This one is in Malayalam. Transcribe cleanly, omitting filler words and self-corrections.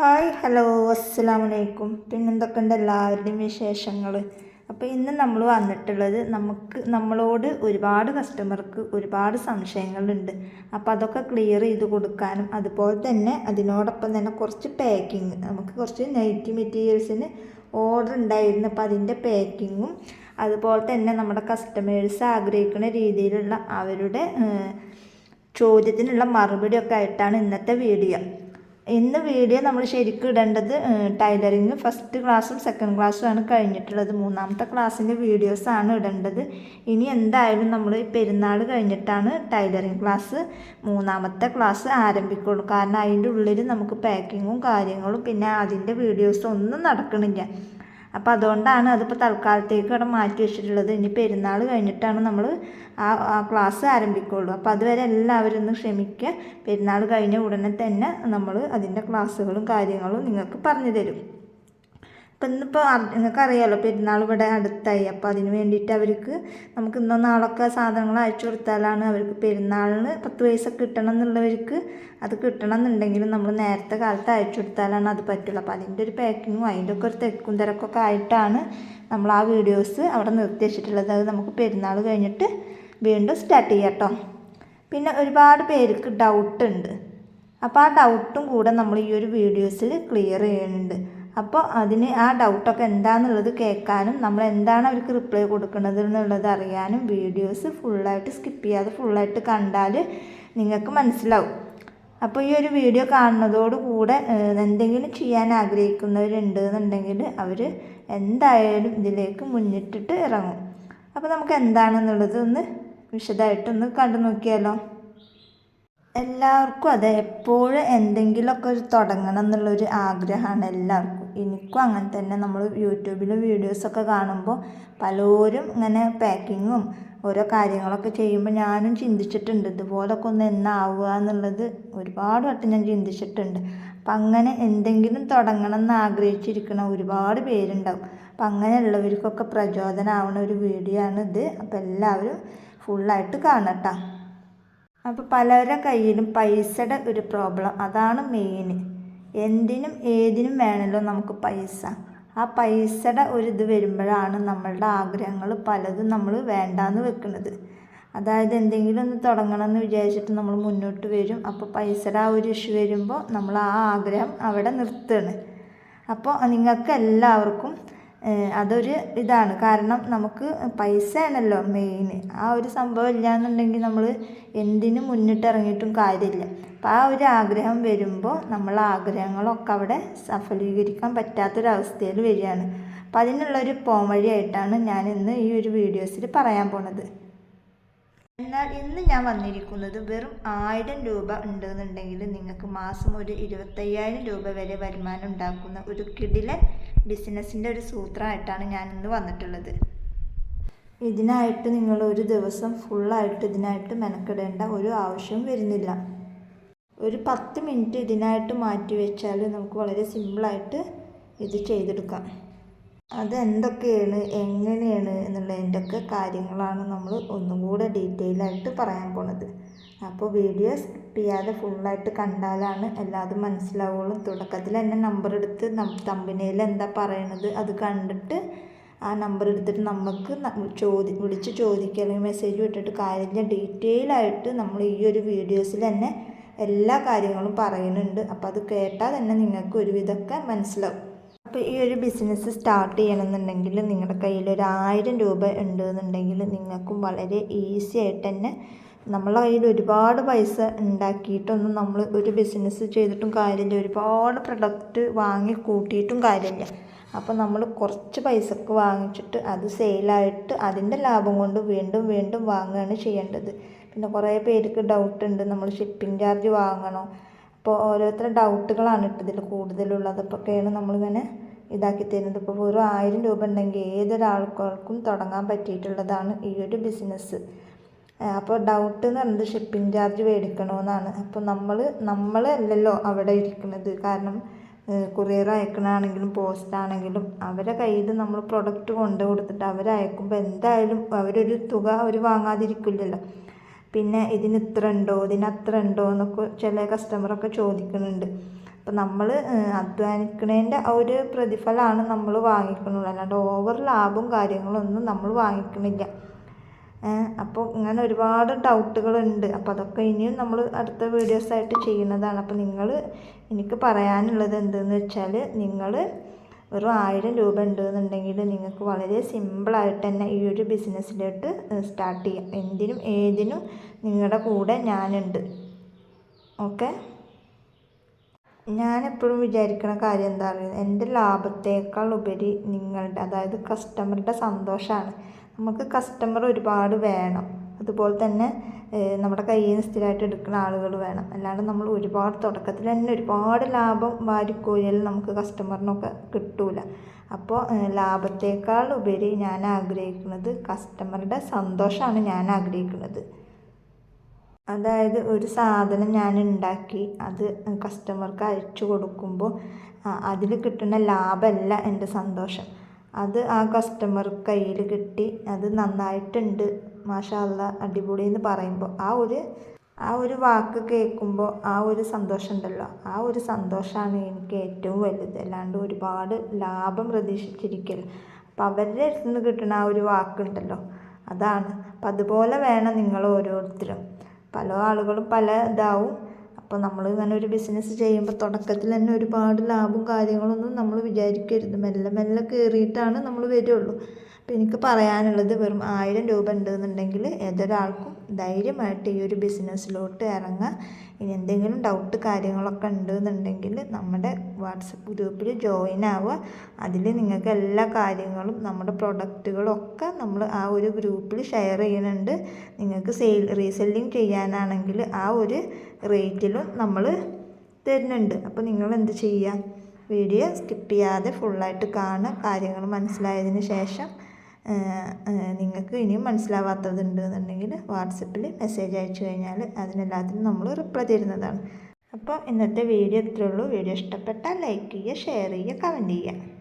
ഹായ് ഹലോ അസ്സലാമലൈക്കും. പിന്നെന്തൊക്കെയുണ്ട് എല്ലാവരുടെയും വിശേഷങ്ങൾ? അപ്പോൾ ഇന്ന് നമ്മൾ വന്നിട്ടുള്ളത് നമ്മളോട് ഒരുപാട് കസ്റ്റമർക്ക് ഒരുപാട് സംശയങ്ങളുണ്ട്. അപ്പോൾ അതൊക്കെ ക്ലിയർ ചെയ്ത് കൊടുക്കാനും അതുപോലെ തന്നെ അതിനോടൊപ്പം തന്നെ കുറച്ച് പാക്കിങ്, നമുക്ക് കുറച്ച് നൈറ്റി മെറ്റീരിയൽസിന് ഓർഡർ ഉണ്ടായിരുന്നു. അപ്പോൾ അതിൻ്റെ പാക്കിങ്ങും അതുപോലെ തന്നെ നമ്മുടെ കസ്റ്റമേഴ്സ് ആഗ്രഹിക്കുന്ന രീതിയിലുള്ള അവരുടെ ചോദ്യത്തിനുള്ള മറുപടിയൊക്കെ ആയിട്ടാണ് ഇന്നത്തെ വീഡിയോ. ഇന്ന് വീഡിയോ നമ്മൾ ശരിക്കും ഇടേണ്ടത് ടൈലറിങ് ഫസ്റ്റ് ക്ലാസ്സും സെക്കൻഡ് ക്ലാസ്സുമാണ് കഴിഞ്ഞിട്ടുള്ളത്. മൂന്നാമത്തെ ക്ലാസ്സിൻ്റെ വീഡിയോസാണ് ഇടേണ്ടത്. ഇനി എന്തായാലും നമ്മൾ പെരുന്നാൾ കഴിഞ്ഞിട്ടാണ് ടൈലറിങ് ക്ലാസ് മൂന്നാമത്തെ ക്ലാസ് ആരംഭിക്കുള്ളൂ. കാരണം അതിൻ്റെ ഉള്ളിൽ നമുക്ക് പാക്കിങ്ങും കാര്യങ്ങളും പിന്നെ അതിൻ്റെ വീഡിയോസും ഒന്നും നടക്കണില്ല. അപ്പോൾ അതുകൊണ്ടാണ് അതിപ്പോൾ തൽക്കാലത്തേക്ക് അവിടെ മാറ്റി വെച്ചിട്ടുള്ളത്. ഇനി പെരുന്നാൾ കഴിഞ്ഞിട്ടാണ് നമ്മൾ ആ ക്ലാസ് ആരംഭിക്കുള്ളൂ. അപ്പോൾ അതുവരെ എല്ലാവരും ഒന്ന് ക്ഷമിക്കുക. പെരുന്നാൾ കഴിഞ്ഞ ഉടനെ തന്നെ നമ്മൾ അതിൻ്റെ ക്ലാസ്സുകളും കാര്യങ്ങളും നിങ്ങൾക്ക് പറഞ്ഞു തരും. അപ്പം ഇന്നിപ്പോൾ നിങ്ങൾക്കറിയാമല്ലോ പെരുന്നാൾ ഇവിടെ അടുത്തായി. അപ്പോൾ അതിന് വേണ്ടിയിട്ട് അവർക്ക് നമുക്ക് ഇന്നോ നാളൊക്കെ സാധനങ്ങൾ അയച്ചു കൊടുത്താലാണ് അവർക്ക് പെരുന്നാളിന് 10 പൈസ കിട്ടണം എന്നുള്ളവർക്ക് അത് കിട്ടണം എന്നുണ്ടെങ്കിലും നമ്മൾ നേരത്തെ കാലത്ത് അയച്ചു കൊടുത്താലാണ് അത് പറ്റുള്ളൂ. അപ്പോൾ അതിൻ്റെ ഒരു പാക്കിങ്ങും അതിൻ്റെ ഒക്കെ ഒരു തിരക്കും തിരക്കൊക്കെ ആയിട്ടാണ് നമ്മൾ ആ വീഡിയോസ് അവിടെ നിർത്തി വെച്ചിട്ടുള്ളത്. അത് നമുക്ക് പെരുന്നാൾ കഴിഞ്ഞിട്ട് വീണ്ടും സ്റ്റാർട്ട് ചെയ്യാം കേട്ടോ. പിന്നെ ഒരുപാട് പേർക്ക് ഡൗട്ടുണ്ട്. അപ്പോൾ ആ ഡൗട്ടും കൂടെ നമ്മൾ ഈ ഒരു വീഡിയോസിൽ ക്ലിയർ ചെയ്യുന്നുണ്ട്. അപ്പോൾ അതിന് ആ ഡൗട്ടൊക്കെ എന്താണെന്നുള്ളത് കേൾക്കാനും നമ്മൾ എന്താണ് അവർക്ക് റിപ്ലൈ കൊടുക്കുന്നത് എന്നുള്ളത് അറിയാനും വീഡിയോസ് ഫുള്ളായിട്ട് സ്കിപ്പ് ചെയ്യാതെ ഫുള്ളായിട്ട് കണ്ടാൽ നിങ്ങൾക്ക് മനസ്സിലാവും. അപ്പോൾ ഈ ഒരു വീഡിയോ കാണുന്നതോടുകൂടെ എന്തെങ്കിലും ചെയ്യാൻ ആഗ്രഹിക്കുന്നവരുണ്ട് എന്നുണ്ടെങ്കിൽ അവർ എന്തായാലും ഇതിലേക്ക് മുന്നിട്ടിട്ട് ഇറങ്ങും. അപ്പോൾ നമുക്ക് എന്താണെന്നുള്ളത് ഒന്ന് വിശദമായിട്ടൊന്ന് കണ്ടു നോക്കിയാലോ. എല്ലാവർക്കും അതെ, എപ്പോഴും എന്തെങ്കിലുമൊക്കെ ഒരു തുടങ്ങണം എന്നുള്ളൊരു ആഗ്രഹമാണ് എല്ലാവർക്കും. എനിക്കും അങ്ങനെ തന്നെ. നമ്മൾ യൂട്യൂബിൽ വീഡിയോസൊക്കെ കാണുമ്പോൾ പലരും ഇങ്ങനെ പാക്കിങ്ങും ഓരോ കാര്യങ്ങളൊക്കെ ചെയ്യുമ്പോൾ ഞാനും ചിന്തിച്ചിട്ടുണ്ട് ഇതുപോലൊക്കെ ഒന്ന് എന്നാവുക എന്നുള്ളത്. ഒരുപാട് വട്ടം ഞാൻ ചിന്തിച്ചിട്ടുണ്ട്. അപ്പം അങ്ങനെ എന്തെങ്കിലും തുടങ്ങണം എന്ന് ആഗ്രഹിച്ചിരിക്കുന്ന ഒരുപാട് പേരുണ്ടാവും. അപ്പം അങ്ങനെയുള്ളവർക്കൊക്കെ പ്രചോദനമാവുന്ന ഒരു വീഡിയോ ആണ് ഇത്. അപ്പോൾ എല്ലാവരും ഫുള്ളായിട്ട് കാണട്ടോ. അപ്പോൾ പലരുടെ കയ്യിലും പൈസയുടെ ഒരു പ്രോബ്ലം, അതാണ് മെയിൻ. എന്തിനും ഏതിനും വേണമല്ലോ നമുക്ക് പൈസ. ആ പൈസയുടെ ഒരു ഇത് വരുമ്പോഴാണ് നമ്മളുടെ ആഗ്രഹങ്ങൾ പലതും നമ്മൾ വേണ്ടാന്ന് വെക്കുന്നത്. അതായത് എന്തെങ്കിലും ഒന്ന് തുടങ്ങണം എന്ന് വിചാരിച്ചിട്ട് നമ്മൾ മുന്നോട്ട് വരും. അപ്പോൾ പൈസയുടെ ആ ഒരു ഇഷ്യൂ വരുമ്പോൾ നമ്മൾ ആ ആഗ്രഹം അവിടെ നിർത്തുകയാണ്. അപ്പോൾ നിങ്ങൾക്ക് എല്ലാവർക്കും അതൊരു ഇതാണ്. കാരണം നമുക്ക് പൈസ ആണല്ലോ മെയിൻ. ആ ഒരു സംഭവം ഇല്ലയെന്നുണ്ടെങ്കിൽ നമ്മൾ എന്തിനും മുന്നിട്ടിറങ്ങിയിട്ടും കാര്യമില്ല. അപ്പോൾ ആ ഒരു ആഗ്രഹം വരുമ്പോൾ നമ്മളെ ആഗ്രഹങ്ങളൊക്കെ അവിടെ സഫലീകരിക്കാൻ പറ്റാത്തൊരവസ്ഥയിൽ വരികയാണ്. അപ്പോൾ അതിനുള്ളൊരു പോംവഴിയായിട്ടാണ് ഞാൻ ഇന്ന് ഈ ഒരു വീഡിയോസിൽ പറയാൻ പോണത്. എന്നാൽ ഇന്ന് ഞാൻ വന്നിരിക്കുന്നത് വെറും 1000 രൂപ ഉണ്ടെന്നുണ്ടെങ്കിൽ നിങ്ങൾക്ക് മാസം ഒരു 25,000 രൂപ വരെ വരുമാനം ഉണ്ടാക്കുന്ന ഒരു കിടിലൻ ബിസിനസ്സിൻ്റെ ഒരു സൂത്രമായിട്ടാണ് ഞാൻ ഇന്ന് വന്നിട്ടുള്ളത്. ഇതിനായിട്ട് നിങ്ങൾ ഒരു ദിവസം ഫുള്ളായിട്ട് ഇതിനായിട്ട് മെനക്കെടേണ്ട ഒരു ആവശ്യവും വരുന്നില്ല. ഒരു 10 മിനിറ്റ് ഇതിനായിട്ട് മാറ്റി വെച്ചാൽ നമുക്ക് വളരെ സിമ്പിളായിട്ട് ഇത് ചെയ്തെടുക്കാം. അതെന്തൊക്കെയാണ് എങ്ങനെയാണ് എന്നുള്ളതിൻ്റെ ഒക്കെ കാര്യങ്ങളാണ് നമ്മൾ ഒന്നും കൂടെ ഡീറ്റെയിൽ ആയിട്ട് പറയാൻ പോണത്. അപ്പോൾ വീഡിയോ സ്കിപ്പ് ചെയ്യാതെ ഫുള്ളായിട്ട് കണ്ടാലാണ് എല്ലാതും മനസ്സിലാവുള്ളൂ. തുടക്കത്തിൽ തന്നെ നമ്പർ എടുത്ത് തമ്പനയിൽ എന്താ പറയണത് അത് കണ്ടിട്ട് ആ നമ്പർ എടുത്തിട്ട് നമുക്ക് വിളിച്ച് ചോദിക്കുക അല്ലെങ്കിൽ മെസ്സേജ് വിട്ടിട്ട് കാര്യമില്ല. ഡീറ്റെയിൽ ആയിട്ട് നമ്മൾ ഈ ഒരു വീഡിയോസിൽ തന്നെ എല്ലാ കാര്യങ്ങളും പറയുന്നുണ്ട്. അപ്പോൾ അത് കേട്ടാൽ തന്നെ നിങ്ങൾക്ക് ഒരുവിധമൊക്കെ മനസ്സിലാവും. അപ്പോൾ ഈ ഒരു ബിസിനസ് സ്റ്റാർട്ട് ചെയ്യണമെന്നുണ്ടെങ്കിൽ നിങ്ങളുടെ കയ്യിൽ ഒരു 1000 രൂപ ഉണ്ടെന്നുണ്ടെങ്കിൽ നിങ്ങൾക്കും വളരെ ഈസി ആയിട്ട് തന്നെ, നമ്മളെ കയ്യിൽ ഒരുപാട് പൈസ ഉണ്ടാക്കിയിട്ടൊന്നും നമ്മൾ ഒരു ബിസിനസ് ചെയ്തിട്ടും കാര്യമില്ല. ഒരുപാട് പ്രൊഡക്റ്റ് വാങ്ങി കൂട്ടിയിട്ടും കാര്യമില്ല. അപ്പോൾ നമ്മൾ കുറച്ച് പൈസക്ക് വാങ്ങിച്ചിട്ട് അത് സെയിലായിട്ട് അതിൻ്റെ ലാഭം കൊണ്ട് വീണ്ടും വീണ്ടും വാങ്ങുകയാണ് ചെയ്യേണ്ടത്. പിന്നെ കുറേ പേർക്ക് ഡൗട്ടുണ്ട് നമ്മൾ ഷിപ്പിംഗ് ചാർജ് വാങ്ങണോ. അപ്പോൾ ഓരോരുത്തരുടെ ഡൗട്ടുകളാണ് ഇതിൽ കൂടുതലുള്ളത്. അപ്പോഴൊക്കെയാണ് നമ്മളിങ്ങനെ ഇതാക്കി തരുന്നത്. ഇപ്പോൾ വെറും 1000 രൂപ ഉണ്ടെങ്കിൽ ഏതൊരാൾക്കും തുടങ്ങാൻ പറ്റിയിട്ടുള്ളതാണ് ഈ ഒരു ബിസിനസ്. അപ്പോൾ ഡൗട്ട് എന്ന് പറയുന്നത് ഷിപ്പിംഗ് ചാർജ് മേടിക്കണമെന്നാണ്. അപ്പോൾ നമ്മളല്ലല്ലോ അവിടെ ഇരിക്കുന്നത്. കാരണം കൊറിയർ അയക്കണമെങ്കിലും പോസ്റ്റാണെങ്കിലും അവരെ കയ്യിൽ നമ്മൾ പ്രൊഡക്റ്റ് കൊണ്ടു കൊടുത്തിട്ട് അവരയക്കുമ്പോൾ എന്തായാലും അവരൊരു തുക അവർ വാങ്ങാതിരിക്കില്ലല്ലോ. പിന്നെ ഇതിന് ഇത്ര ഉണ്ടോ ഇതിന് അത്ര ഉണ്ടോ എന്നൊക്കെ ചില കസ്റ്റമറൊക്കെ ചോദിക്കുന്നുണ്ട്. അപ്പോൾ നമ്മൾ അധ്വാനിക്കുന്നതിൻ്റെ ആ ഒരു പ്രതിഫലമാണ് നമ്മൾ വാങ്ങിക്കുന്നുള്ളൂ, അല്ലാണ്ട് ഓവർ ലാഭവും കാര്യങ്ങളൊന്നും നമ്മൾ വാങ്ങിക്കണില്ല. അപ്പോൾ ഇങ്ങനെ ഒരുപാട് ഡൗട്ടുകളുണ്ട്. അപ്പോൾ അതൊക്കെ ഇനിയും നമ്മൾ അടുത്ത വീഡിയോസായിട്ട് ചെയ്യുന്നതാണ്. അപ്പോൾ എനിക്ക് പറയാനുള്ളത് എന്തെന്ന് വെച്ചാൽ, നിങ്ങൾ വെറും 1000 രൂപ ഉണ്ടെന്നുണ്ടെങ്കിൽ നിങ്ങൾക്ക് വളരെ സിമ്പിളായിട്ട് തന്നെ ഈ ഒരു ബിസിനസ്സിലോട്ട് സ്റ്റാർട്ട് ചെയ്യാം. എന്തിനും ഏതിനും നിങ്ങളുടെ കൂടെ ഞാനുണ്ട്. ഓക്കെ, ഞാനെപ്പോഴും വിചാരിക്കുന്ന കാര്യം എന്താ പറയുക, എൻ്റെ ലാഭത്തേക്കാൾ ഉപരി നിങ്ങളുടെ, അതായത് കസ്റ്റമറുടെ സന്തോഷമാണ്. നമുക്ക് കസ്റ്റമർ ഒരുപാട് വേണം, അതുപോലെ തന്നെ നമ്മുടെ കയ്യിൽ നിന്ന് സ്ഥിരമായിട്ട് എടുക്കുന്ന ആളുകൾ വേണം. അല്ലാണ്ട് നമ്മൾ ഒരുപാട് തുടക്കത്തിൽ തന്നെ ഒരുപാട് ലാഭം വാരിക്കോരിയാൽ നമുക്ക് കസ്റ്റമറിനൊക്കെ കിട്ടൂല. അപ്പോൾ ലാഭത്തേക്കാൾ ഉപരി ഞാൻ ആഗ്രഹിക്കുന്നത് കസ്റ്റമറുടെ സന്തോഷമാണ് ഞാൻ ആഗ്രഹിക്കുന്നത്. അതായത് ഒരു സാധനം ഞാൻ ഉണ്ടാക്കി അത് കസ്റ്റമർക്ക് അയച്ചു കൊടുക്കുമ്പോൾ അതിൽ കിട്ടുന്ന ലാഭമല്ല എൻ്റെ സന്തോഷം. അത് ആ കസ്റ്റമർ കയ്യിൽ കിട്ടി അത് നന്നായിട്ടുണ്ട്, മാഷാ അല്ലാ, അടിപൊളി എന്ന് പറയുമ്പോൾ ആ ഒരു വാക്ക് കേൾക്കുമ്പോൾ ആ ഒരു സന്തോഷം ഉണ്ടല്ലോ, ആ ഒരു സന്തോഷമാണ് എനിക്ക് ഏറ്റവും വലുത്. അല്ലാണ്ട് ഒരുപാട് ലാഭം പ്രതീക്ഷിച്ചിരിക്കൽ. അപ്പം അവരുടെ അടുത്ത് നിന്ന് കിട്ടുന്ന ആ ഒരു വാക്കുണ്ടല്ലോ, അതാണ്. അപ്പം അതുപോലെ വേണം നിങ്ങൾ ഓരോരുത്തരും. പല ആളുകളും പല ഇതാവും. അപ്പോൾ നമ്മൾ ഇങ്ങനെ ഒരു ബിസിനസ് ചെയ്യുമ്പോൾ തുടക്കത്തിൽ തന്നെ ഒരുപാട് ലാഭവും കാര്യങ്ങളൊന്നും നമ്മൾ വിചാരിക്കരുത്. മെല്ലെ മെല്ലെ കയറിയിട്ടാണ് നമ്മൾ വരുള്ളൂ. അപ്പോൾ എനിക്ക് പറയാനുള്ളത്, വെറും 1000 രൂപ ഉണ്ടെന്നുണ്ടെങ്കിൽ ഏതൊരാൾക്കും ധൈര്യമായിട്ട് ഈ ഒരു ബിസിനസ്സിലോട്ട് ഇറങ്ങാം. ഇനി എന്തെങ്കിലും ഡൗട്ട് കാര്യങ്ങളൊക്കെ ഉണ്ടെന്നുണ്ടെങ്കിൽ നമ്മുടെ വാട്സപ്പ് ഗ്രൂപ്പിൽ ജോയിൻ ആവുക. അതിൽ നിങ്ങൾക്ക് എല്ലാ കാര്യങ്ങളും നമ്മുടെ പ്രൊഡക്റ്റുകളൊക്കെ നമ്മൾ ആ ഒരു ഗ്രൂപ്പിൽ ഷെയർ ചെയ്യുന്നുണ്ട്. നിങ്ങൾക്ക് റീസെല്ലിങ് ചെയ്യാനാണെങ്കിൽ ആ ഒരു റേറ്റിലും നമ്മൾ തരുന്നുണ്ട്. അപ്പോൾ നിങ്ങൾ എന്ത് ചെയ്യുക, വീഡിയോ സ്കിപ്പ് ചെയ്യാതെ ഫുള്ളായിട്ട് കാണുക. കാര്യങ്ങൾ മനസ്സിലായതിന് ശേഷം നിങ്ങൾക്ക് ഇനിയും മനസ്സിലാവാത്തതുണ്ട് എന്നുണ്ടെങ്കിൽ വാട്സപ്പിൽ മെസ്സേജ് അയച്ചു കഴിഞ്ഞാൽ അതിനെല്ലാത്തിനും നമ്മൾ റിപ്ലൈ തരുന്നതാണ്. അപ്പോൾ ഇന്നത്തെ വീഡിയോ ഇത്രയേ ഉള്ളൂ. വീഡിയോ ഇഷ്ടപ്പെട്ടാൽ ലൈക്ക് ചെയ്യുക, ഷെയർ ചെയ്യുക, കമൻറ്റ് ചെയ്യുക.